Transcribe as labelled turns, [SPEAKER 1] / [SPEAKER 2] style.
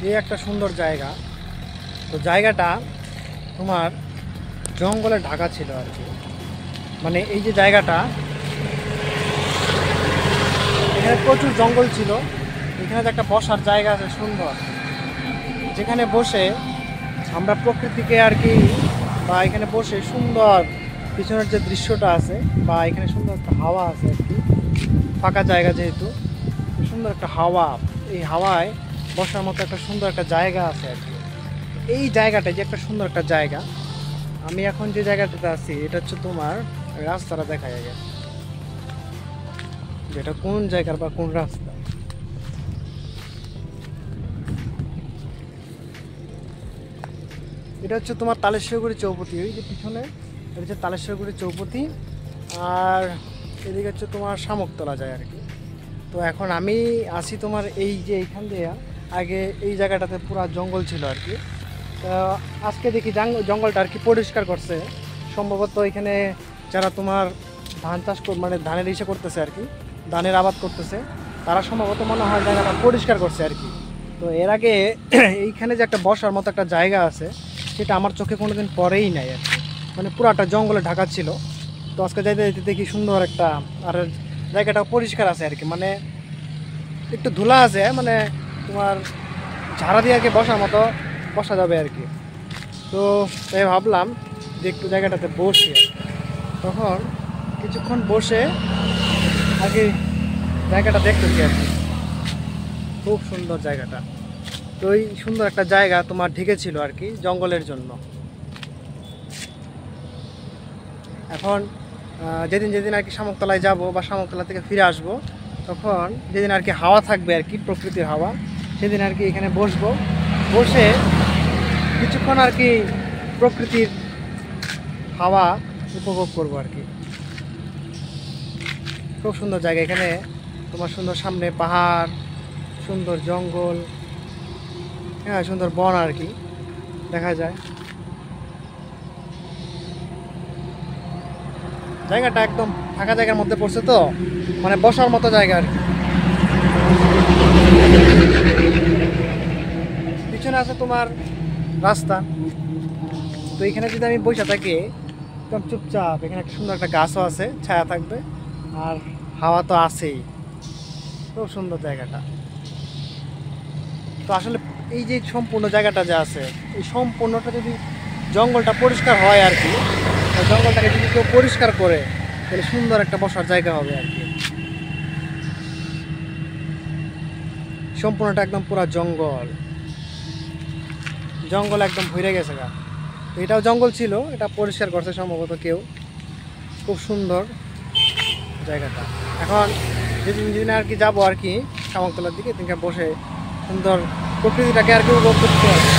[SPEAKER 1] এই একটা সুন্দর জায়গা। তো জায়গাটা তোমার জঙ্গলে ঢাকা ছিল আর কি। মানে এই যে জায়গাটা, এখানে প্রচুর জঙ্গল ছিল। এখানে যে একটা বসার জায়গা আছে সুন্দর, যেখানে বসে আমরা প্রকৃতিকে আর কি, বা এখানে বসে সুন্দর পিছনের যে দৃশ্যটা আছে, বা এখানে সুন্দর একটা হাওয়া আছে আর কি, ফাঁকা জায়গা যেহেতু, সুন্দর একটা হাওয়া, এই হাওয়ায় বসার মতো একটা সুন্দর একটা জায়গা আছে আর কি। এই জায়গাটা যে একটা সুন্দর একটা জায়গা, আমি এখন যে জায়গাটাতে আছি এটা হচ্ছে তোমার রাস্তাটা দেখা যায় যেটা কোন জায়গার বা কোন রাস্তা। এটা হচ্ছে তোমার তালেশ্বরগুড়ি চৌপতি, ওই যে পিছনে এটা হচ্ছে তালেশ্বরগুড়ি চৌপতি, আর এদিকে হচ্ছে তোমার শামুকতলা যায় আর কি। তো এখন আমি আসি তোমার এই যে এইখান দিয়ে, আগে এই জায়গাটাতে পুরো জঙ্গল ছিল আর কি। তো আজকে দেখি জঙ্গলটা আর কি পরিষ্কার করছে সম্ভবত। এখানে যারা তোমার ধান চাষ মানে ধানের ইসে করতেছে আর কি, ধানের আবাদ করতেছে, তারা সম্ভবত মনে হয় জায়গাটা পরিষ্কার করছে আর কি। তো এর আগে এইখানে যে একটা বসার মতো একটা জায়গা আছে, সেটা আমার চোখে কোনোদিন পরেই নাই আর কি। মানে পুরাটা জঙ্গলে ঢাকা ছিল। তো আজকে যাইতে যাইতে দেখি সুন্দর একটা, আর জায়গাটা পরিষ্কার আছে আর কি। মানে একটু ধুলা আছে, মানে তোমার ঝাড়া দিয়ে আর কি বসার মতো বসা যাবে আর কি। তো তাই ভাবলাম যে একটু জায়গাটাতে বসি। তখন কিছুক্ষণ বসে আগে জায়গাটা দেখতেছি আর কি। খুব সুন্দর জায়গাটা। তো এই সুন্দর একটা জায়গা তোমার ঢেকেছিল আর কি জঙ্গলের জন্য। এখন যেদিন যেদিন আর কি শামুকতলায় যাব বা শামুকতলা থেকে ফিরে আসব, তখন যেদিন আর কি হাওয়া থাকবে আর কি, প্রকৃতির হাওয়া, সেদিন আর কি এখানে বসবো, বসে কিছুক্ষণ আর কি প্রকৃতির হাওয়া উপভোগ করব আর কি। খুব সুন্দর জায়গা এখানে তোমার, সুন্দর সামনে পাহাড়, সুন্দর জঙ্গল, হ্যাঁ সুন্দর বন আর কি দেখা যায়। জায়গাটা একদম ফাঁকা জায়গার মধ্যে পড়ছে, তো মানে বসার মতো জায়গা আর কি। পিছনে আছে তোমার রাস্তা। তো এখানে যদি আমি বসে থাকি একদম চুপচাপ, এখানে একটা সুন্দর একটা গাছও আছে, ছায়া থাকবে, আর হাওয়া তো আছেই। খুব সুন্দর জায়গাটা। তো আসলে এই যে সম্পূর্ণ জায়গাটা যে আছে, এই সম্পূর্ণটা যদি জঙ্গলটা পরিষ্কার হয় আর কি, জঙ্গলটাকে যদি কেউ পরিষ্কার করে, তাহলে সুন্দর একটা বসার জায়গা হবে আর কি। সম্পূর্ণটা একদম পুরো জঙ্গল, জঙ্গল একদম ভরে গেছে গা। এটাও জঙ্গল ছিল, এটা পরিষ্কার করছে সম্ভবত কেউ। খুব সুন্দর জায়গাটা। এখন যেদিন যেদিন আর কি যাবো আর কি শামুকতলার দিকে, তিনটা বসে সুন্দর প্রকৃতিটাকে আর কি উপভোগ করতে হবে।